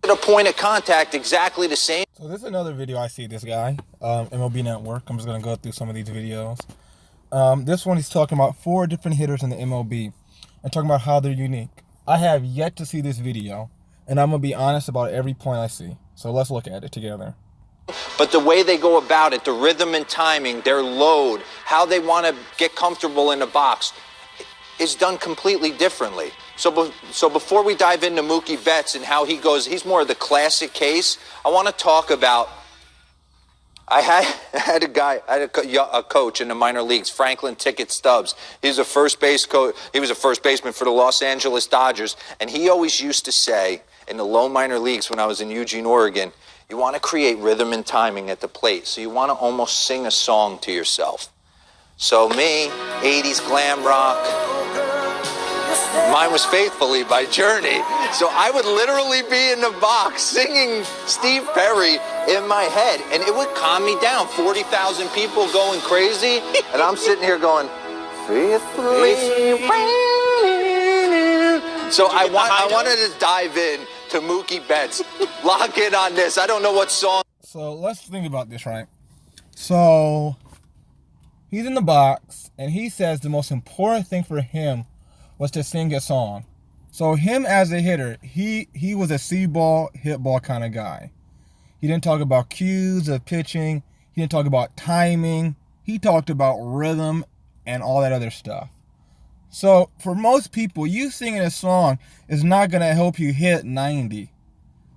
a point of contact exactly the same. So this is another video I see this guy, MLB Network. I'm just going to go through some of these videos. This one he's talking about 4 different hitters in the MLB and talking about how they're unique. I have yet to see this video, and I'm going to be honest about every point I see. So let's look at it together. But the way they go about it, the rhythm and timing, their load, how they want to get comfortable in the box is done completely differently. So before we dive into Mookie Betts and how he goes, he's more of the classic case. I want to talk about, I had a coach in the minor leagues, Franklin Ticket Stubbs. He's a first base coach. He was a first baseman for the Los Angeles Dodgers. And he always used to say in the low minor leagues when I was in Eugene, Oregon, you want to create rhythm and timing at the plate. So you want to almost sing a song to yourself. So me, 80s glam rock. Mine was Faithfully by Journey. So I would literally be in the box singing Steve Perry in my head, and it would calm me down. 40,000 people going crazy, and I'm sitting here going, Faithfully. So I wanted to dive in to Mookie Betts. Lock in on this. I don't know what song. So let's think about this, right? So he's in the box, and he says the most important thing for him was to sing a song. So him as a hitter, he was a see ball, hit ball kind of guy. He didn't talk about cues of pitching. He didn't talk about timing. He talked about rhythm and all that other stuff. So for most people, you singing a song is not going to help you hit 90.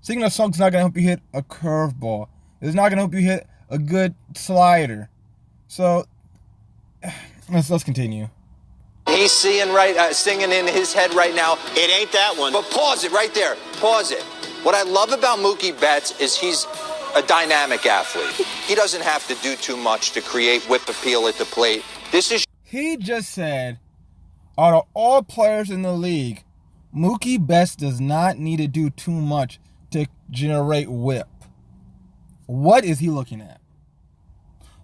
Singing a song is not going to help you hit a curveball. It's not going to help you hit a good slider. So let's continue. He's singing in his head right now. It ain't that one. But pause it right there. Pause it. What I love about Mookie Betts is he's a dynamic athlete. He doesn't have to do too much to create whip appeal at the plate. He just said, out of all players in the league, Mookie Betts does not need to do too much to generate whip. What is he looking at?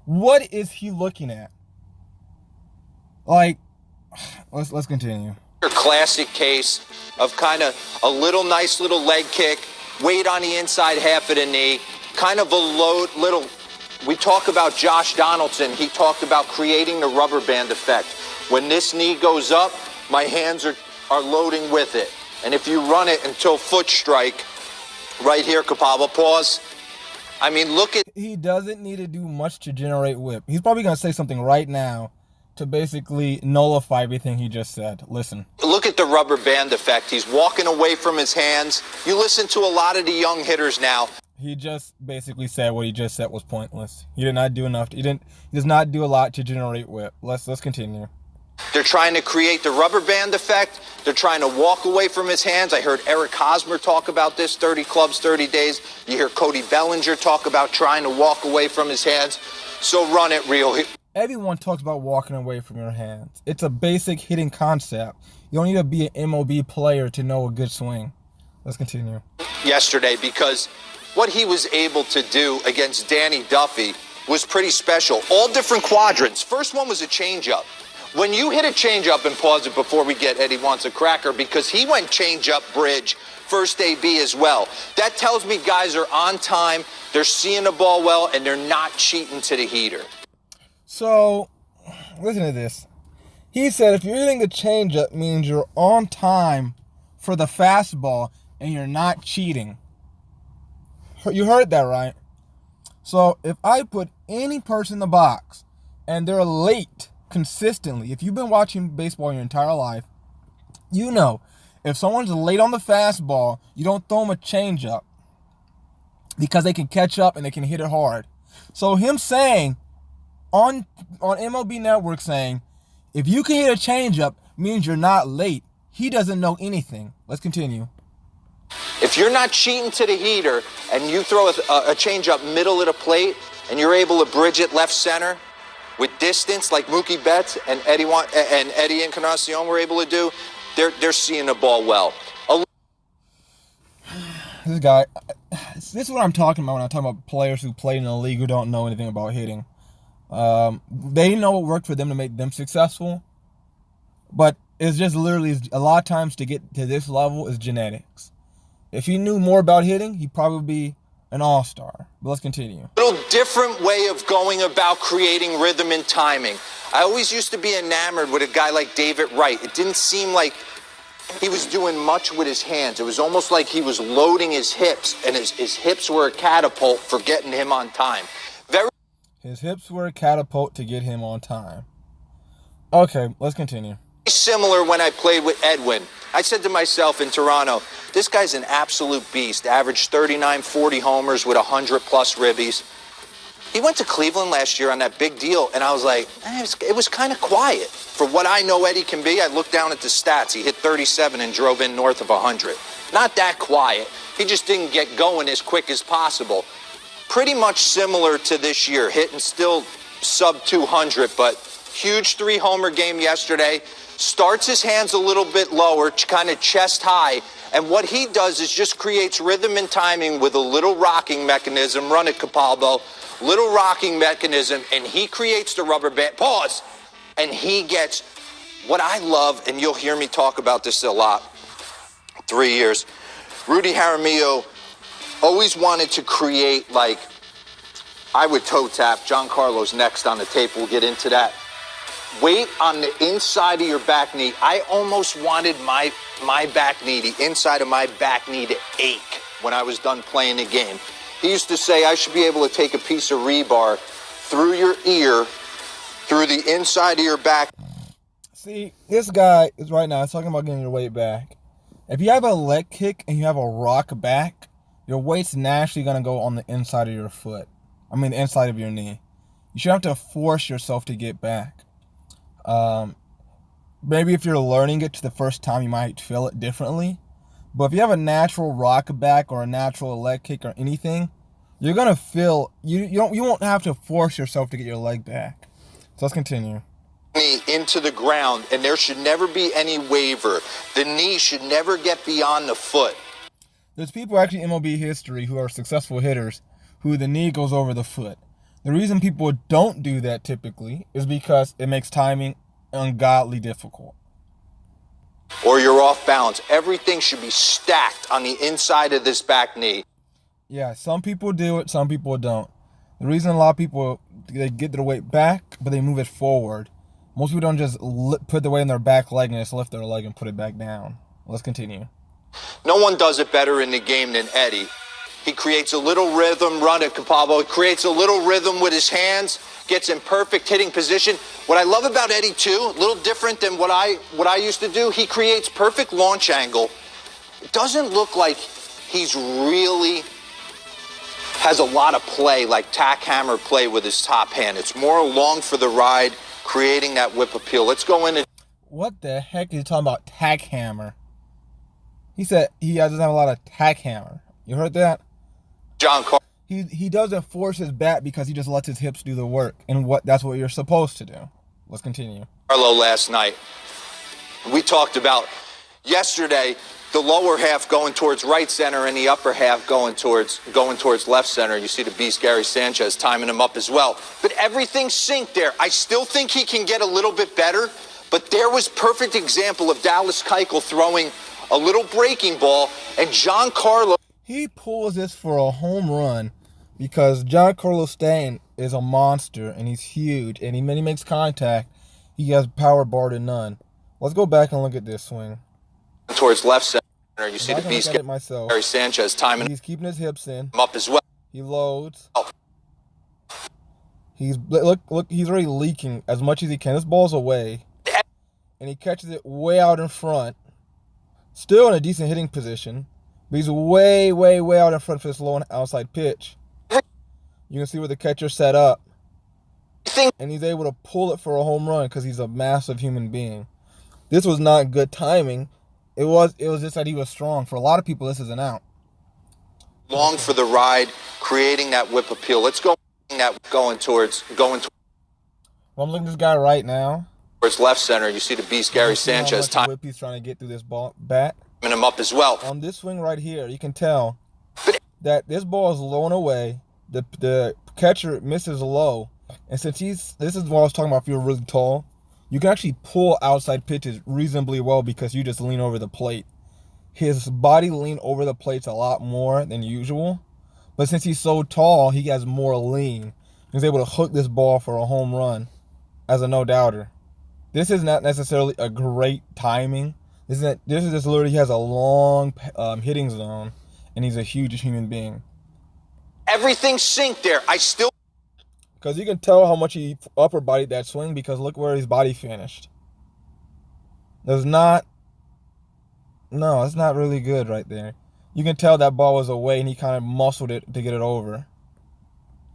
What is he looking at? Like, let's continue. Your classic case of kind of a nice little leg kick, weight on the inside half of the knee, kind of a little. We talk about Josh Donaldson. He talked about creating the rubber band effect. When this knee goes up, my hands are loading with it. And if you run it until foot strike, right here, Kapaba, pause. I mean, look at. He doesn't need to do much to generate whip. He's probably going to say something right now to basically nullify everything he just said. Listen. Look at the rubber band effect. He's walking away from his hands. You listen to a lot of the young hitters now. He just basically said what he just said was pointless. He did not do enough. He does not do a lot to generate whip. Let's continue. They're trying to create the rubber band effect. They're trying to walk away from his hands. I heard Eric Hosmer talk about this, 30 clubs, 30 days. You hear Cody Bellinger talk about trying to walk away from his hands. So run it real. Everyone talks about walking away from your hands. It's a basic hitting concept. You don't need to be an MLB player to know a good swing. Let's continue. Yesterday, because what he was able to do against Danny Duffy was pretty special. All different quadrants. First one was a changeup. When you hit a changeup, and pause it before we get Eddie Wants a Cracker, because he went changeup bridge, first AB as well. That tells me guys are on time, they're seeing the ball well, and they're not cheating to the heater. So, listen to this. He said if you're hitting the changeup means you're on time for the fastball and you're not cheating. You heard that right? So, if I put any person in the box and they're late consistently, if you've been watching baseball your entire life, you know if someone's late on the fastball, you don't throw them a changeup because they can catch up and they can hit it hard. So him saying on MLB Network saying, if you can hit a changeup, means you're not late. He doesn't know anything. Let's continue. If you're not cheating to the heater and you throw a changeup middle of the plate and you're able to bridge it left center with distance like Mookie Betts and Eddie Encarnacion were able to do, they're seeing the ball well. This guy, this is what I'm talking about when I'm talking about players who play in the league who don't know anything about hitting. They know what worked for them to make them successful, but it's just literally a lot of times to get to this level is genetics. If he knew more about hitting, he'd probably be an all-star. But let's continue. Little different way of going about creating rhythm and timing. I always used to be enamored with a guy like David Wright. It didn't seem like he was doing much with his hands. It was almost like he was loading his hips, and his hips were a catapult for getting him on time. His hips were a catapult to get him on time. Okay, let's continue. Similar when I played with Edwin. I said to myself in Toronto, this guy's an absolute beast. Averaged 39, 40 homers with 100-plus ribbies. He went to Cleveland last year on that big deal, and I was like, it was kind of quiet. For what I know Eddie can be, I looked down at the stats. He hit 37 and drove in north of 100. Not that quiet. He just didn't get going as quick as possible. Pretty much similar to this year, hitting still sub 200, but huge 3-homer game yesterday. Starts his hands a little bit lower, kind of chest high, and what he does is just creates rhythm and timing with a little rocking mechanism. Run it, Capalbo. Little rocking mechanism, and he creates the rubber band. Pause. And he gets what I love, and you'll hear me talk about this a lot. 3 years. Rudy Jaramillo always wanted to create, like, I would toe tap. Giancarlo's next on the tape. We'll get into that. Weight on the inside of your back knee. I almost wanted my back knee, the inside of my back knee, to ache when I was done playing the game. He used to say I should be able to take a piece of rebar through your ear, through the inside of your back. See, this guy is right now talking about getting your weight back. If you have a leg kick and you have a rock back, your weight's naturally going to go on the inside of your foot. I mean, the inside of your knee. You should have to force yourself to get back. Maybe if you're learning it the first time, you might feel it differently. But if you have a natural rock back or a natural leg kick or anything, you're going to feel, you won't have to force yourself to get your leg back. So let's continue. Knee into the ground, and there should never be any waver. The knee should never get beyond the foot. There's people actually in MLB history who are successful hitters who the knee goes over the foot. The reason people don't do that typically is because it makes timing ungodly difficult. Or you're off balance. Everything should be stacked on the inside of this back knee. Yeah, some people do it, some people don't. The reason a lot of people, they get their weight back, but they move it forward. Most people don't just put the weight in their back leg and just lift their leg and put it back down. Let's continue. No one does it better in the game than Eddie. He creates a little rhythm, run it, Capalbo. He creates a little rhythm with his hands, gets in perfect hitting position. What I love about Eddie, too, a little different than what I used to do, he creates perfect launch angle. It doesn't look like he's really has a lot of play, like tack hammer play with his top hand. It's more along for the ride, creating that whip appeal. Let's go in and... What the heck is he talking about tack hammer? He said he doesn't have a lot of tack hammer. You heard that? Giancarlo. He doesn't force his bat because he just lets his hips do the work. And that's what you're supposed to do. Let's continue. Last night. We talked about yesterday the lower half going towards right center and the upper half going towards left center. You see the beast Gary Sanchez timing him up as well. But everything's synced there. I still think he can get a little bit better, but there was perfect example of Dallas Keuchel throwing a little breaking ball, and Giancarlo. He pulls this for a home run because Giancarlo Stanton is a monster and he's huge, and when he makes contact, he has power bar to none. Let's go back and look at this swing. Towards left center, you see the beast Gary Sanchez timing. He's keeping his hips in. Him up as well. He loads. He's look. He's already leaking as much as he can. This ball's away, and he catches it way out in front. Still in a decent hitting position, but he's way, way, way out in front for this low and outside pitch. You can see where the catcher set up, and he's able to pull it for a home run because he's a massive human being. This was not good timing. It was just that he was strong. For a lot of people, this is an out. Long for the ride, creating that whip appeal. Let's go. Going towards. Well, I'm looking at this guy right now. Towards left center, you see the beast Gary Sanchez time. Whip he's trying to get through this bat. And him up as well. On this swing right here, you can tell that this ball is low and away. The catcher misses low, and since this is what I was talking about. If you're really tall, you can actually pull outside pitches reasonably well because you just lean over the plate. his body lean over the plates a lot more than usual. But since he's so tall, he has more lean. He's able to hook this ball for a home run as a no-doubter. This is not necessarily a great timing. This is just literally, he has a long hitting zone, and he's a huge human being. Everything synced there. I still... Because you can tell how much he upper bodied that swing, because look where his body finished. It's not really good right there. You can tell that ball was away, and he kind of muscled it to get it over.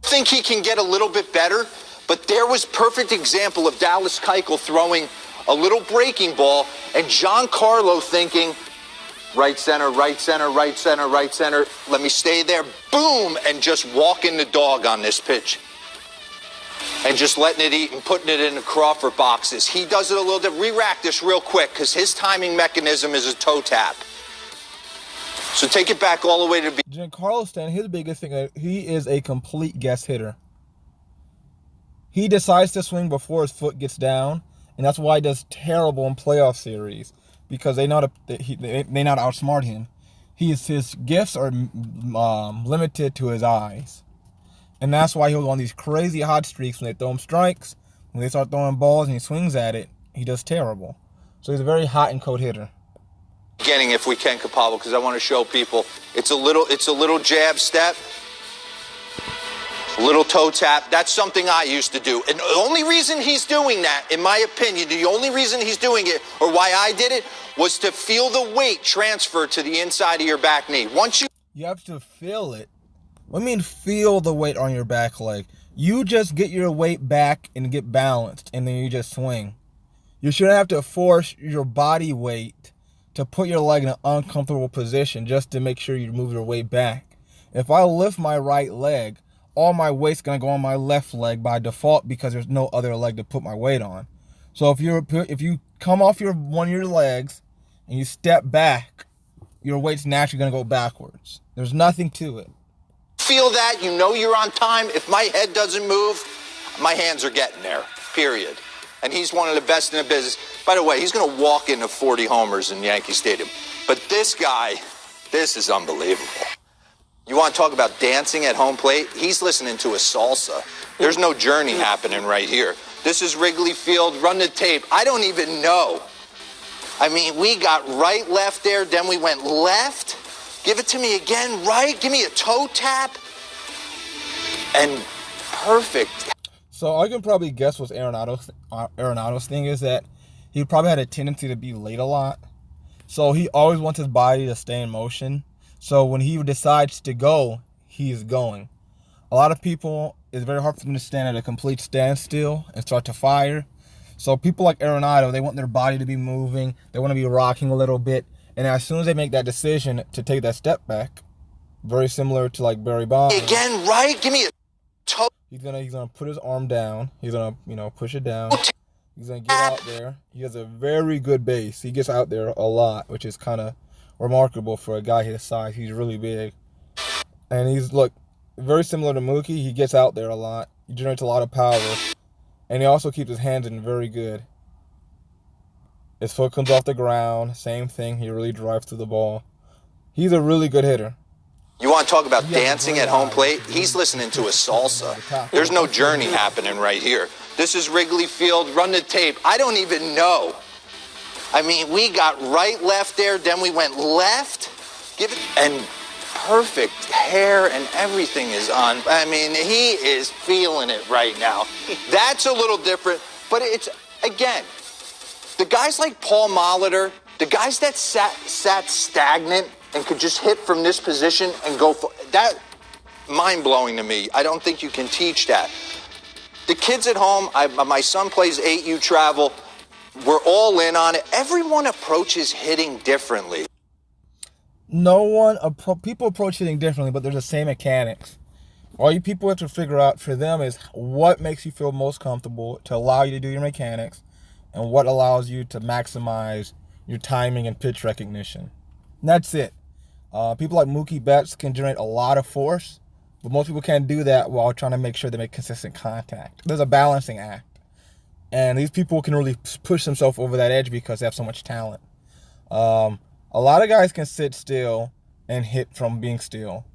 I think he can get a little bit better, but there was perfect example of Dallas Keuchel throwing a little breaking ball, and Giancarlo thinking, right center, right center, right center, right center. Let me stay there. Boom, and just walking the dog on this pitch. And just letting it eat and putting it in the Crawford boxes. He does it a little bit. Re-rack this real quick, because his timing mechanism is a toe tap. So take it back all the way to... Giancarlo Stanton, his biggest thing, he is a complete guess hitter. He decides to swing before his foot gets down, and that's why he does terrible in playoff series, because they know how to outsmart him. His gifts are limited to his eyes. And that's why he'll go on these crazy hot streaks when they throw him strikes. When they start throwing balls and he swings at it, he does terrible. So he's a very hot and cold hitter. Getting, if we can, Capalbo, because I want to show people it's a little jab step, a little toe tap. That's something I used to do. And the only reason he's doing that, in my opinion, the only reason he's doing it, or why I did it, was to feel the weight transfer to the inside of your back knee. Once you have to feel it. What do you mean feel the weight on your back leg? You just get your weight back and get balanced, and then you just swing. You shouldn't have to force your body weight to put your leg in an uncomfortable position just to make sure you move your weight back. If I lift my right leg, all my weight's going to go on my left leg by default, because there's no other leg to put my weight on. So if you come off one of your legs and you step back, your weight's naturally going to go backwards. There's nothing to it. feel that, you know you're on time. If my head doesn't move, my hands are getting there, period. And he's one of the best in the business. By the way, he's going to walk into 40 homers in Yankee Stadium. But this guy, this is unbelievable. You want to talk about dancing at home plate? He's listening to a salsa. There's no journey happening right here. This is Wrigley Field. Run the tape. I don't even know. I mean, we got right, left there. Then we went left. Give it to me again, right. Give me a toe tap. And perfect. So I can probably guess what Arenado's thing is, that he probably had a tendency to be late a lot. So he always wants his body to stay in motion. So when he decides to go, he is going. A lot of people, it's very hard for them to stand at a complete standstill and start to fire. So people like Arenado, they want their body to be moving. They want to be rocking a little bit. And as soon as they make that decision to take that step back, very similar to like Barry Bonds. Again, right? Give me a toe. He's gonna put his arm down. He's gonna, push it down. He's gonna get out there. He has a very good base. He gets out there a lot, which is kind of remarkable for a guy his size. He's really big. And he's, very similar to Mookie. He gets out there a lot. He generates a lot of power. And he also keeps his hands in very good. His foot comes off the ground. Same thing. He really drives through the ball. He's a really good hitter. You want to talk about dancing at home plate? He's listening to a salsa. There's no journey happening right here. This is Wrigley Field. Run the tape. I don't even know. I mean, we got right, left there. Then we went left. Give it. And perfect hair and everything is on. I mean, he is feeling it right now. That's a little different. But it's, again, the guys like Paul Molitor, the guys that sat stagnant and could just hit from this position and go for that, mind-blowing to me. I don't think you can teach that. The kids at home, my son plays 8U travel. We're all in on it. Everyone approaches hitting differently. People approach hitting differently, but they're the same mechanics. All you people have to figure out for them is what makes you feel most comfortable to allow you to do your mechanics, and what allows you to maximize your timing and pitch recognition. And that's it. People like Mookie Betts can generate a lot of force, but most people can't do that while trying to make sure they make consistent contact. There's a balancing act. And these people can really push themselves over that edge because they have so much talent. A lot of guys can sit still and hit from being still.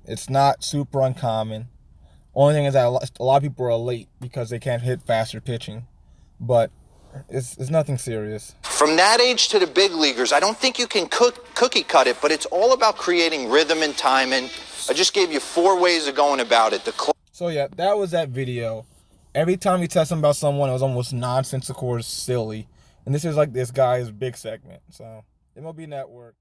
It's not super uncommon. Only thing is that a lot of people are late because they can't hit faster pitching. But it's nothing serious. From that age to the big leaguers, I don't think you can cookie cut it, but it's all about creating rhythm and timing. I just gave you 4 ways of going about it. So yeah, that was that video. Every time you tell something about someone, it was almost nonsensical or silly. And this is like this guy's big segment. So MLB Network.